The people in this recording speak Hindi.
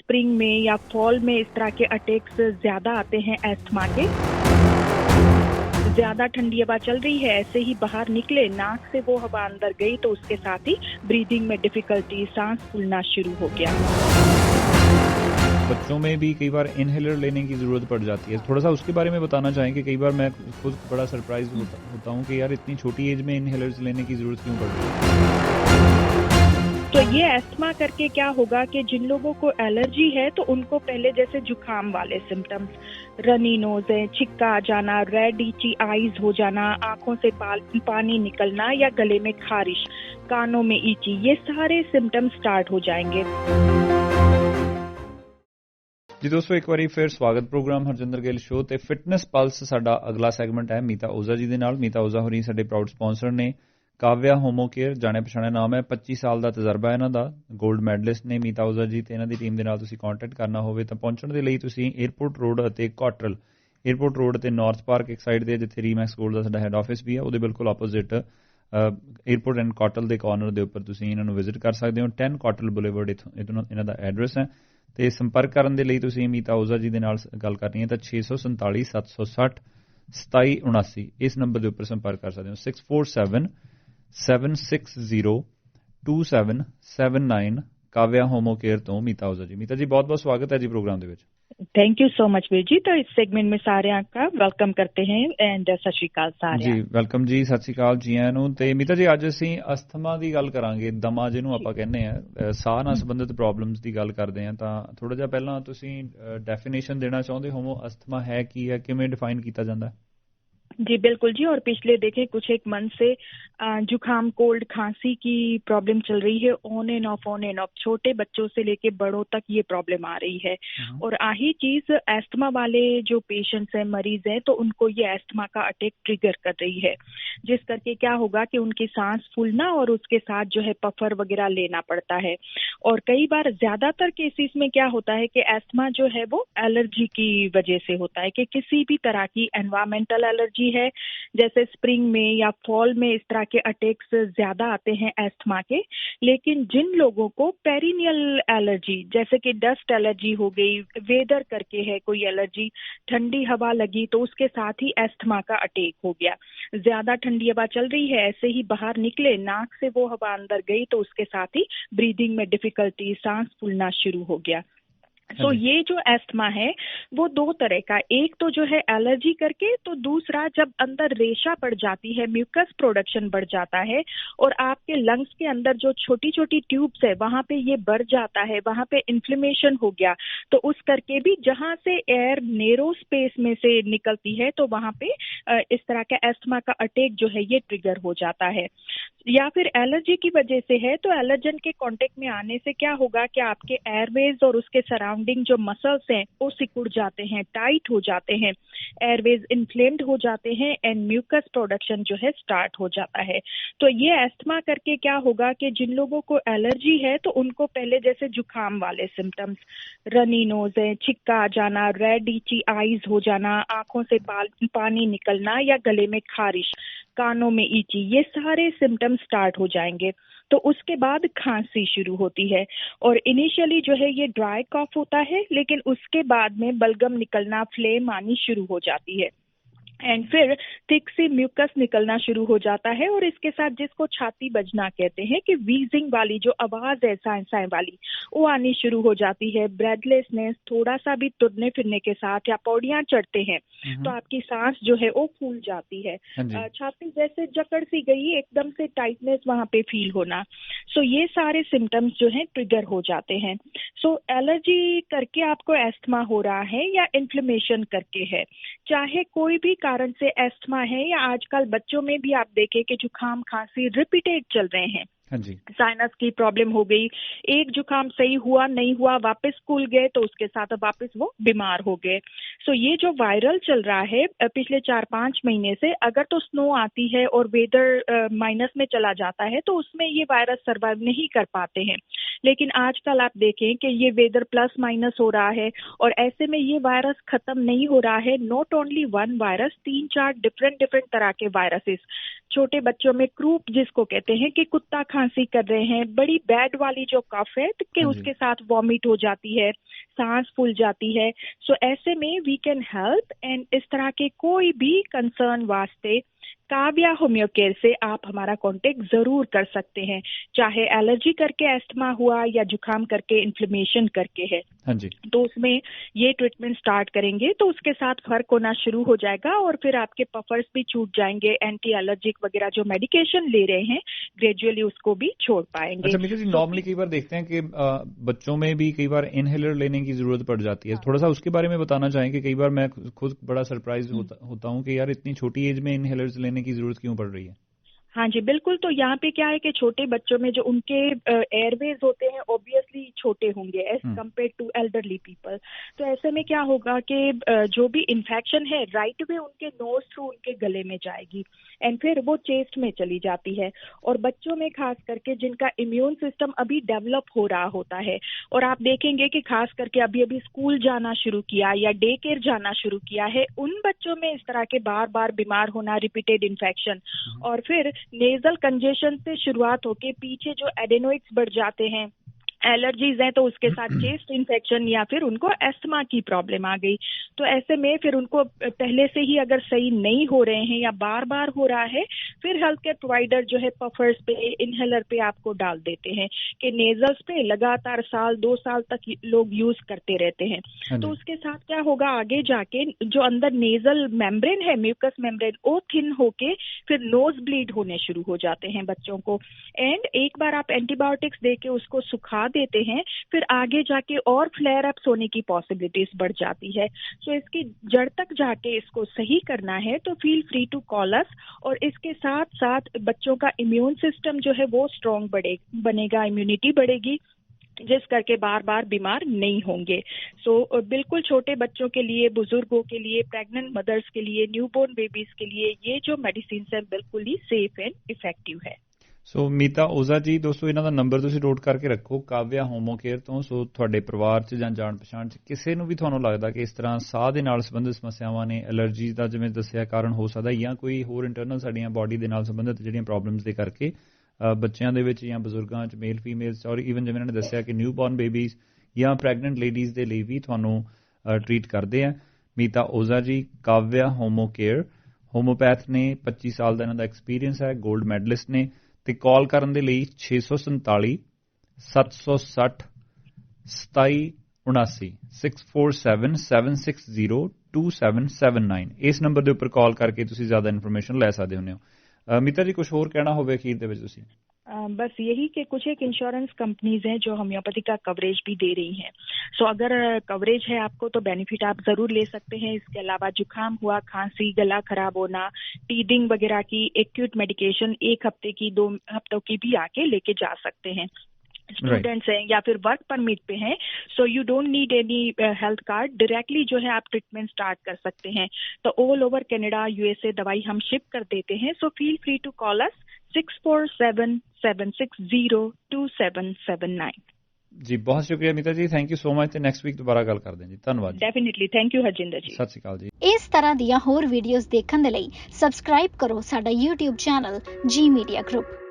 स्प्रिंग में या फॉल में इस तरह के अटैक्स ज़्यादा आते हैं एस्थमा के। ज़्यादा ठंडी हवा चल रही है, ऐसे ही बाहर निकले, नाक से वो हवा अंदर गई तो उसके साथ ही ब्रीदिंग में डिफ़िकल्टी, सांस फूलना शुरू हो गया। बच्चों में भी कई बार इनहेलर लेने की ज़रूरत पड़ जाती है, थोड़ा सा उसके बारे में बताना चाहेंगे। कई बार मैं खुद बड़ा सरप्राइज होता हूँ कि यार इतनी छोटी एज में इनहेलर्स लेने की ज़रूरत क्यों पड़ रही है। तो ये एस्थमा करके क्या होगा कि जिन लोगों को एलर्जी है तो उनको पहले जैसे जुकाम वाले सिम्टम्स, रनी नोज है, छिक्का आ जाना, रेड इची आईज हो जाना, आंखों से पानी निकलना या गले में खारिश, कानों में इची, ये सारे सिम्टम्स स्टार्ट हो जाएंगे। जी दोस्तों, एक बार फिर स्वागत प्रोग्राम हरजिंदर गिल शो ते फिटनेस पल्स साडा अगला सैगमेंट है मीता ओजा जी दे नाल। मीता ओजा होरी साडे प्राउड स्पॉन्सर ने। काव्या होमो केयर जाने पछाने नाम है, 25 साल ਦਾ ਤਜਰਬਾ ਇਹਨਾਂ ਦਾ, 골ਡ ਮੈਡਲਿਸਟ ਨੇ ਮੀਤਾ ਓਜ਼ਾ ਜੀ ਤੇ ਇਹਨਾਂ ਦੀ ਟੀਮ ਦੇ ਨਾਲ ਤੁਸੀਂ ਕੰਟੈਕਟ ਕਰਨਾ ਹੋਵੇ ਤਾਂ ਪਹੁੰਚਣ ਦੇ ਲਈ ਤੁਸੀਂ 에ਅਰਪੋਰਟ ਰੋਡ ਅਤੇ ਕਾਟਰਲ 에ਅਰਪੋਰਟ ਰੋਡ ਤੇ ਨਾਰਥ ਪਾਰਕ ਇੱਕ ਸਾਈਡ ਦੇ ਜਿੱਥੇ ਰੀਮੈਕਸ 골ਡ ਦਾ ਸਾਡਾ ਹੈੱਡ ਆਫਿਸ ਵੀ ਹੈ ਉਹਦੇ ਬਿਲਕੁਲ ਆਪੋਜ਼ਿਟ 에ਅਰਪੋਰਟ ਐਂਡ ਕਾਟਲ ਦੇ ਕਾਰਨਰ ਦੇ ਉੱਪਰ ਤੁਸੀਂ ਇਹਨਾਂ ਨੂੰ ਵਿਜ਼ਿਟ ਕਰ ਸਕਦੇ ਹੋ। 10 ਕਾਟਲ ਬੁਲੇਵਰਡ ਇਹਨਾਂ ਦਾ ਐਡਰੈਸ ਹੈ ਤੇ ਸੰਪਰਕ ਕਰਨ ਦੇ ਲਈ ਤੁਸੀਂ ਮੀਤਾ ਓਜ਼ਾ ਜੀ ਦੇ ਨਾਲ ਗੱਲ ਕਰਨੀ ਹੈ ਤਾਂ 647 760 2779 ਇਸ ਨੰਬਰ ਦੇ ਉੱਪਰ ਸੰਪਰਕ ਕਰ ਸਕਦੇ ਹੋ। 647-760-2779 ਕਾਵਿਆ ਹੋਮੋ ਕੇਅਰ ਤੋਂ ਮੀਤਾ ਓਜ਼ਾ ਜੀ। ਮੀਤਾ ਜੀ ਬਹੁਤ ਬਹੁਤ ਸਵਾਗਤ ਹੈ ਜੀ ਪ੍ਰੋਗਰਾਮ ਦੇ ਵਿੱਚ। Thank you so much Veer ji. तो इस सेगमेंट में सारे का वेलकਮ करते हैं एंड सत श्री अकाल सारे ਜੀ ਵੈਲਕਮ ਜੀ, ਸਤਿ ਸ਼੍ਰੀ ਅਕਾਲ ਜੀ ਆਇਆਂ ਨੂੰ। ਤੇ ਮੀਤਾ ਜੀ ਅੱਜ ਅਸੀਂ ਅਸਥਮਾ ਦੀ ਗੱਲ ਕਰਾਂਗੇ, ਦਮਾ ਜਿਹਨੂੰ ਆਪਾਂ ਕਹਿੰਦੇ ਆ, ਸਾਹ ਨਾਲ ਸੰਬੰਧਿਤ ਪ੍ਰੋਬਲਮਸ ਦੀ ਗੱਲ ਕਰਦੇ ਆ। ਤਾਂ ਥੋੜਾ ਜਿਹਾ ਪਹਿਲਾਂ ਤੁਸੀਂ ਡੈਫੀਨੇਸ਼ਨ ਦੇਣਾ ਚਾਹੁੰਦੇ ਹੋ, ਅਸਥਮਾ ਹੈ ਕੀ ਹੈ, ਕਿਵੇਂ ਡਿਫਾਈਨ ਕੀਤਾ ਜਾਂਦਾ ਹੈ? जी बिल्कुल जी। और पिछले देखें कुछ एक मंथ से जुकाम, कोल्ड, खांसी की प्रॉब्लम चल रही है, ऑन एंड ऑफ। छोटे बच्चों से लेके बड़ों तक ये प्रॉब्लम आ रही है। और आही चीज एस्थमा वाले जो पेशेंट्स हैं, मरीज हैं, तो उनको ये एस्थमा का अटैक ट्रिगर कर रही है, जिस करके क्या होगा कि उनकी सांस फूलना और उसके साथ जो है पफर वगैरह लेना पड़ता है। और कई बार ज्यादातर केसेस में क्या होता है कि एस्थमा जो है वो एलर्जी की वजह से होता है, कि किसी भी तरह की एनवायरमेंटल एलर्जी है, जैसे स्प्रिंग में या फॉल में इस तरह के अटैक्स ज्यादा आते हैं एस्थमा के। लेकिन जिन लोगों को पेरिनियल एलर्जी, जैसे कि डस्ट एलर्जी हो गई, वेदर करके है कोई एलर्जी, ठंडी हवा लगी तो उसके साथ ही एस्थमा का अटैक हो गया, ज्यादा ठंडी हवा चल रही है, ऐसे ही बाहर निकले, नाक से वो हवा अंदर गई तो उसके साथ ही ब्रीदिंग में डिफिकल्टी, सांस फूलना शुरू हो गया। तो ये जो एस्थमा है वो दो तरह का, एक तो जो है एलर्जी करके, तो दूसरा जब अंदर रेशा बढ़ जाती है, म्यूकस प्रोडक्शन बढ़ जाता है और आपके लंग्स के अंदर जो छोटी छोटी ट्यूब्स है वहां पे ये बढ़ जाता है, वहां पे इन्फ्लेमेशन हो गया, तो उस करके भी जहां से एयर नेरो स्पेस में से निकलती है तो वहां पे इस तरह का एस्थमा का अटैक जो है ये ट्रिगर हो जाता है। या फिर एलर्जी की वजह से है तो एलर्जन के कांटेक्ट में आने से क्या होगा कि आपके एयरवेज और उसके सराउंडिंग जो मसल्स हैं वो सिकुड़ जाते हैं, टाइट हो जाते हैं, एयरवेज इन्फ्लेम्ड हो जाते हैं एंड म्यूकस प्रोडक्शन जो है स्टार्ट हो जाता है। तो ये एस्थमा करके क्या होगा कि जिन लोगों को एलर्जी है तो उनको पहले जैसे जुकाम वाले सिम्टम्स, रनी नोज है, छिक्का आ जाना, रेड इची आईज हो जाना, आंखों से पानी निकलना या गले में खारिश, कानों में इची, ये सारे सिम्टम्स स्टार्ट हो जाएंगे। तो उसके बाद खांसी शुरू होती है और इनिशियली जो है ये ड्राई कॉफ होता है, लेकिन उसके बाद में बलगम निकलना, फ्लेम आनी शुरू हो जाती है एंड फिर थिक सी म्यूकस निकलना शुरू हो जाता है। और इसके साथ जिसको छाती बजना कहते हैं, कि वीजिंग वाली जो आवाज है साए साए वाली, वो आनी शुरू हो जाती है। ब्रेथलेसनेस, थोड़ा सा भी तुरने फिरने के साथ या पौड़ियां चढ़ते हैं तो आपकी सांस जो है वो फूल जाती है, छाती जैसे जकड़ सी गई, एकदम से टाइटनेस वहां पे फील होना। सो ये सारे सिम्टम्स जो है ट्रिगर हो जाते हैं। सो एलर्जी करके आपको एस्थमा हो रहा है या इन्फ्लेमेशन करके है, चाहे कोई भी कारण से एस्थमा है, या आजकल बच्चों में भी आप देखें कि जुकाम, खांसी रिपीटेड चल रहे हैं, साइनस की प्रॉब्लम हो गई, एक जुकाम सही हुआ नहीं हुआ, वापस स्कूल गए तो उसके साथ वापस वो बीमार हो गए। सो ये जो वायरल चल रहा है पिछले 4-5 महीने से, अगर तो स्नो आती है और वेदर माइनस में चला जाता है तो उसमें ये वायरस सर्वाइव नहीं कर पाते हैं, लेकिन आजकल आप देखें कि ये वेदर प्लस माइनस हो रहा है और ऐसे में ये वायरस खत्म नहीं हो रहा है। Not only one virus, 3-4 different तरह के वायरसेस, छोटे बच्चों में क्रूप जिसको कहते हैं कि कुत्ता खांसी कर रहे हैं, बड़ी बैड वाली जो कफ है कि उसके साथ वॉमिट हो जाती है, सांस फूल जाती है, सो ऐसे में वी कैन हेल्प। एंड इस तरह के कोई भी कंसर्न वास्ते काव्या होम्यो केयर से आप हमारा कांटेक्ट जरूर कर सकते हैं, चाहे एलर्जी करके एस्थमा हुआ या जुकाम करके इन्फ्लेमेशन करके है। हाँ जी। तो उसमें ये ट्रीटमेंट स्टार्ट करेंगे तो उसके साथ फर्क होना शुरू हो जाएगा और फिर आपके पफर्स भी छूट जाएंगे, एंटी एलर्जिक वगैरह जो मेडिकेशन ले रहे हैं ग्रेजुअली उसको भी छोड़ पाएंगे। अच्छा मीता जी, नॉर्मली कई बार देखते हैं कि बच्चों में भी कई बार इनहेलर लेने की जरूरत पड़ जाती है, थोड़ा सा उसके बारे में बताना चाहेंगे। कई बार मैं खुद बड़ा सरप्राइज होता हूँ कि यार इतनी छोटी एज में इनहेलर्स लेने की जरूरत क्यों पड़ रही है। हाँ जी बिल्कुल, तो यहाँ पे क्या है कि छोटे बच्चों में जो उनके एयरवेज होते हैं ऑब्वियसली छोटे होंगे as compared to elderly people. तो ऐसे में क्या होगा कि जो भी इन्फेक्शन है राइट वे उनके नोज थ्रू उनके गले में जाएगी एंड फिर वो चेस्ट में चली जाती है। और बच्चों में खास करके जिनका इम्यून सिस्टम अभी डेवलप हो रहा होता है, और आप देखेंगे कि खास करके अभी अभी स्कूल जाना शुरू किया या डे केयर जाना शुरू किया है, उन बच्चों में इस तरह के बार बार बीमार होना, रिपीटेड इन्फेक्शन और फिर नेजल कंजेशन से शुरुआत होके पीछे जो एडेनोइड्स बढ़ जाते हैं, एलर्जीज हैं, तो उसके साथ चेस्ट इन्फेक्शन या फिर उनको एस्थमा की प्रॉब्लम आ गई। तो ऐसे में फिर उनको पहले से ही अगर सही नहीं हो रहे हैं या बार बार हो रहा है, फिर हेल्थ केयर प्रोवाइडर जो है पफर्स पे, इनहेलर पे आपको डाल देते हैं कि नेजल्स पे लगातार 1-2 साल तक लोग यूज करते रहते हैं। तो उसके साथ क्या होगा आगे जाके जो अंदर नेजल मेम्ब्रेन है, म्यूकस मेम्ब्रेन, वो थिन होके फिर नोज ब्लीड होने शुरू हो जाते हैं बच्चों को। एंड एक बार आप एंटीबायोटिक्स दे के उसको सुखा देते हैं, फिर आगे जाके और फ्लेयर अप्स होने की पॉसिबिलिटीज बढ़ जाती है। सो इसकी जड़ तक जाके इसको सही करना है तो feel free to call us. और इसके साथ साथ बच्चों का इम्यून सिस्टम जो है वो स्ट्रॉन्ग बनेगा, इम्यूनिटी बढ़ेगी, जिस करके बार बार बीमार नहीं होंगे। सो बिल्कुल छोटे बच्चों के लिए, बुजुर्गों के लिए, प्रेग्नेंट मदर्स के लिए, न्यूबॉर्न बेबीज के लिए ये जो मेडिसिन है बिल्कुल ही सेफ एंड इफेक्टिव है। ਸੋ ਮੀਤਾ ਓਜ਼ਾ ਜੀ, ਦੋਸਤੋ ਇਹਨਾਂ ਦਾ ਨੰਬਰ ਤੁਸੀਂ ਨੋਟ ਕਰਕੇ ਰੱਖੋ ਕਾਵਿਆ ਹੋਮੋ ਕੇਅਰ ਤੋਂ। ਸੋ ਤੁਹਾਡੇ ਪਰਿਵਾਰ 'ਚ ਜਾਂ ਜਾਣ ਪਛਾਣ 'ਚ ਕਿਸੇ ਨੂੰ ਵੀ ਤੁਹਾਨੂੰ ਲੱਗਦਾ ਕਿ ਇਸ ਤਰ੍ਹਾਂ ਸਾਹ ਦੇ ਨਾਲ ਸੰਬੰਧਿਤ ਸਮੱਸਿਆਵਾਂ ਨੇ, ਐਲਰਜੀ ਦਾ ਜਿਵੇਂ ਦੱਸਿਆ ਕਾਰਨ ਹੋ ਸਕਦਾ, ਜਾਂ ਕੋਈ ਹੋਰ ਇੰਟਰਨਲ ਸਾਡੀਆਂ ਬਾਡੀ ਦੇ ਨਾਲ ਸੰਬੰਧਿਤ ਜਿਹੜੀਆਂ ਪ੍ਰੋਬਲਮਸ ਦੇ ਕਰਕੇ ਬੱਚਿਆਂ ਦੇ ਵਿੱਚ ਜਾਂ ਬਜ਼ੁਰਗਾਂ 'ਚ, ਮੇਲ ਫੀਮੇਲਸ, ਔਰ ਈਵਨ ਜਿਵੇਂ ਇਹਨਾਂ ਨੇ ਦੱਸਿਆ ਕਿ ਨਿਊਬੋਰਨ ਬੇਬੀਜ਼ ਜਾਂ ਪ੍ਰੈਗਨੈਂਟ ਲੇਡੀਜ਼ ਦੇ ਲਈ ਵੀ ਤੁਹਾਨੂੰ ਟਰੀਟ ਕਰਦੇ ਆ। ਮੀਤਾ ਓਜ਼ਾ ਜੀ, ਕਾਵਿਆ ਹੋਮੋ ਕੇਅਰ, ਹੋਮੋਪੈਥ ਨੇ, 25 ਸਾਲ ਦਾ ਇਹਨਾਂ ਦਾ ਐਕਸਪੀਰੀਅੰਸ ਹੈ, ਗੋਲਡ ਮੈਡਲਿਸਟ ਨੇ। ਤੇ ਕਾਲ ਕਰਨ ਦੇ ਲਈ 647 760 2779 647 760 2779 ਇਸ ਨੰਬਰ ਦੇ ਉੱਪਰ ਕਾਲ ਕਰਕੇ ਤੁਸੀਂ ਜ਼ਿਆਦਾ ਇਨਫੋਰਮੇਸ਼ਨ ਲੈ ਸਕਦੇ ਹੋ। ਮੀਤਾ ਜੀ, ਕੁਝ ਹੋਰ ਕਹਿਣਾ ਹੋਵੇ ਅਖੀਰ ਦੇ ਵਿੱਚ ਤੁਸੀਂ? बस यही कि कुछ एक इंश्योरेंस कंपनीज हैं जो होम्योपैथी का कवरेज भी दे रही हैं। सो अगर कवरेज है आपको तो बेनिफिट आप जरूर ले सकते हैं। इसके अलावा जुकाम हुआ, खांसी, गला खराब होना, टीदिंग वगैरह की एक्यूट मेडिकेशन 1 हफ्ते की, 2 हफ्तों की भी आके लेके जा सकते हैं। स्टूडेंट्स हैं या फिर वर्क परमिट पे हैं, so you don't need any health card, directly जो है आप ट्रीटमेंट स्टार्ट कर सकते हैं। तो ऑल ओवर कनाडा, यूएसए दवाई हम शिप कर देते हैं। So feel free to call us 647 760 2779। ਜੀ ਬਹੁਤ ਸ਼ੁਕਰੀਆ Meeta ji, thank you so much. ਤੇ ਨੈਕਸਟ ਵੀਕ ਦੁਬਾਰਾ ਗੱਲ ਕਰਦੇ ਹਾਂ ਜੀ। ਧੰਨਵਾਦ। ਡੈਫੀਨਿਟਲੀ, ਥੈਂਕ ਯੂ ਹਰਜਿੰਦਰ ਜੀ। ਸਤਿ ਸ਼੍ਰੀ ਅਕਾਲ ਜੀ। ਇਸ ਤਰ੍ਹਾਂ ਦੀਆਂ ਹੋਰ ਵੀਡੀਓਜ਼ ਦੇਖਣ ਦੇ ਲਈ ਸਬਸਕ੍ਰਾਈਬ ਕਰੋ ਸਾਡਾ YouTube ਚੈਨਲ ਜੀ ਮੀਡੀਆ ਗਰੁੱਪ।